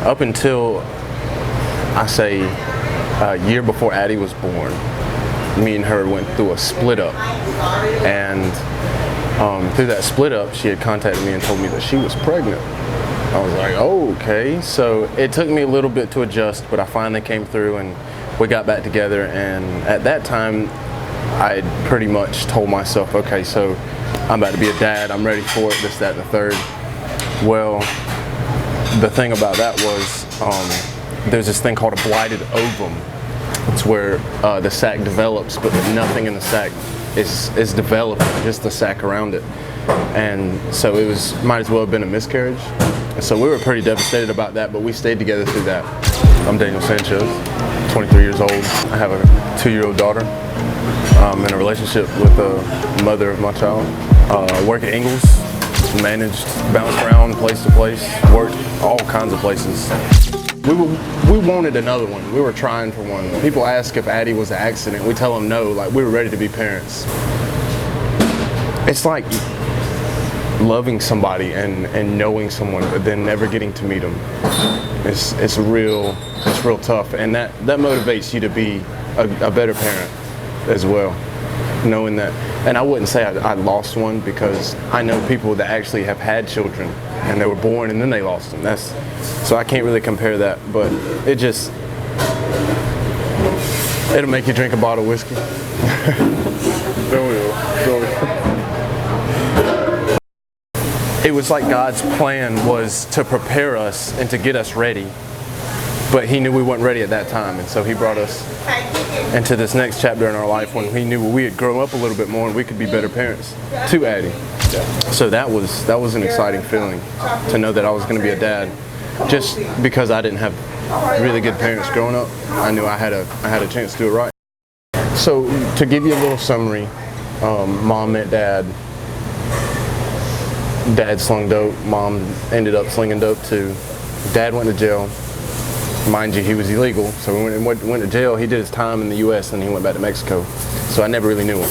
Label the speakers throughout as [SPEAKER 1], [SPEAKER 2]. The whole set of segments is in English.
[SPEAKER 1] Up until, I say, a year before Addie was born, me and her went through a split up. And through that split up, she had contacted me and told me that she was pregnant. I was like, oh, okay. So it took me a little bit to adjust, but I finally came through and we got back together. And at that time, I had pretty much told myself, okay, so I'm about to be a dad. I'm ready for it, this, that, and the third. Well, the thing about that was there's this thing called a blighted ovum. It's where the sac develops, but nothing in the sac is developing, just the sac around it. And so it might as well have been a miscarriage. And so we were pretty devastated about that, but we stayed together through that. I'm Daniel Sanchez, 23 years old. I have a 2-year-old daughter. I'm in a relationship with the mother of my child. I work at Ingles, managed, bounced around place to place, worked all kinds of places. We wanted another one. We were trying for one. People ask if Addie was an accident. We tell them no, like we were ready to be parents. It's like loving somebody and knowing someone, but then never getting to meet them. It's real tough, and that motivates you to be a better parent as well, knowing that. And I wouldn't say I lost one, because I know people that actually have had children and they were born and then they lost them. So I can't really compare that, but it'll make you drink a bottle of whiskey. It was like God's plan was to prepare us and to get us ready, but He knew we weren't ready at that time, and so He brought us into this next chapter in our life when He knew we had grown up a little bit more and we could be better parents to Addie. So that was an exciting feeling, to know that I was going to be a dad. Just because I didn't have really good parents growing up, I knew I had a chance to do it right. So to give you a little summary, mom met dad. Dad slung dope. Mom ended up slinging dope too. Dad went to jail. Mind you, he was illegal, so when he went to jail, he did his time in the U.S. and he went back to Mexico. So I never really knew him.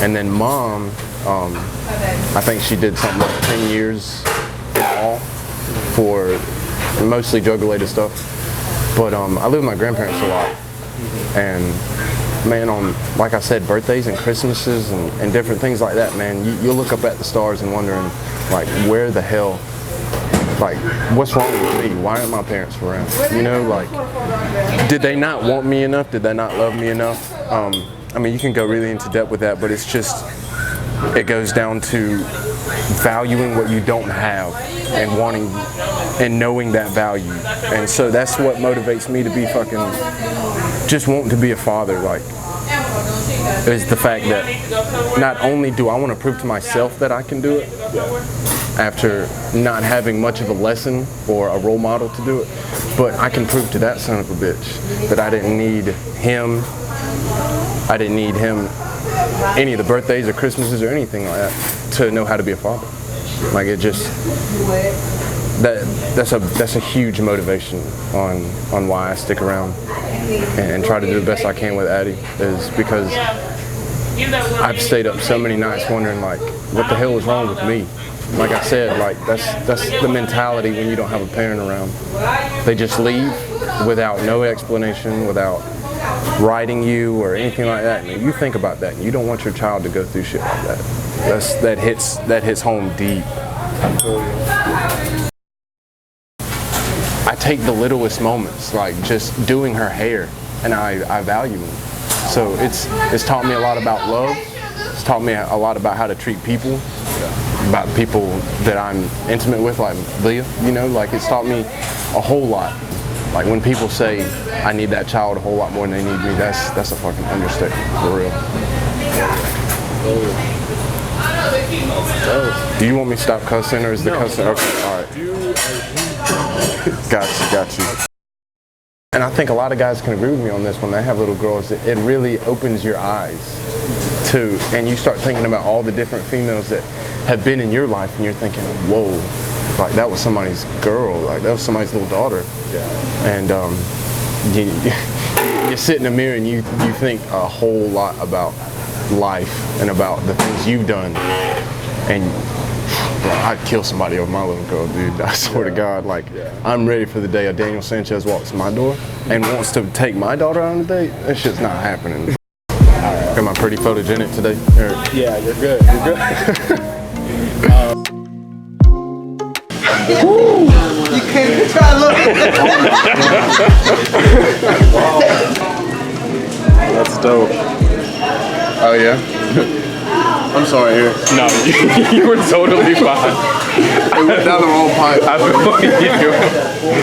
[SPEAKER 1] And then mom, I think she did something like 10 years in all for mostly drug-related stuff. But I live with my grandparents a lot. And man, on, like I said, birthdays and Christmases and different things like that, man, you'll look up at the stars and wondering, like, where the hell, like, what's wrong with me? Why aren't my parents around? You know, like, did they not want me enough? Did they not love me enough? I mean, you can go really into depth with that, but it's just, it goes down to valuing what you don't have and wanting and knowing that value. And so that's what motivates me to be just wanting to be a father, like, is the fact that not only do I want to prove to myself that I can do it, after not having much of a lesson or a role model to do it, but I can prove to that son of a bitch that I didn't need him. I didn't need him any of the birthdays or Christmases or anything like that to know how to be a father. Like, it just, that's a huge motivation on why I stick around and try to do the best I can with Addie, is because I've stayed up so many nights wondering, like, what the hell is wrong with me? Like I said, like, that's the mentality when you don't have a parent around. They just leave without no explanation, without writing you or anything like that. And you think about that, and you don't want your child to go through shit like that. That hits home deep. I take the littlest moments, like just doing her hair, and I value them. So it's taught me a lot about love. It's taught me a lot about how to treat people, about people that I'm intimate with, like Leah, you know, like, it's taught me a whole lot. Like, when people say I need that child a whole lot more than they need me, that's a fucking understatement, for real. Do you want me to stop cussing, or is the cussing? Okay, all right. Got you. And I think a lot of guys can agree with me on this. When they have little girls, it really opens your eyes to, and you start thinking about all the different females that have been in your life, and you're thinking, whoa, like, that was somebody's girl, like, that was somebody's little daughter. Yeah. And you sit in the mirror and you think a whole lot about life and about the things you've done, and Bro, I'd kill somebody over my little girl, dude. I swear to God, like, I'm ready for the day a Daniel Sanchez walks my door and wants to take my daughter on a date. That shit's not happening. Got my pretty photogenic today.
[SPEAKER 2] Yeah, you're good. You're good.
[SPEAKER 3] You can't try to look.
[SPEAKER 2] That's dope.
[SPEAKER 1] Oh, yeah? I'm sorry, Eric.
[SPEAKER 2] No, you were totally fine.
[SPEAKER 1] It went down the wrong pipe.
[SPEAKER 2] I feel you.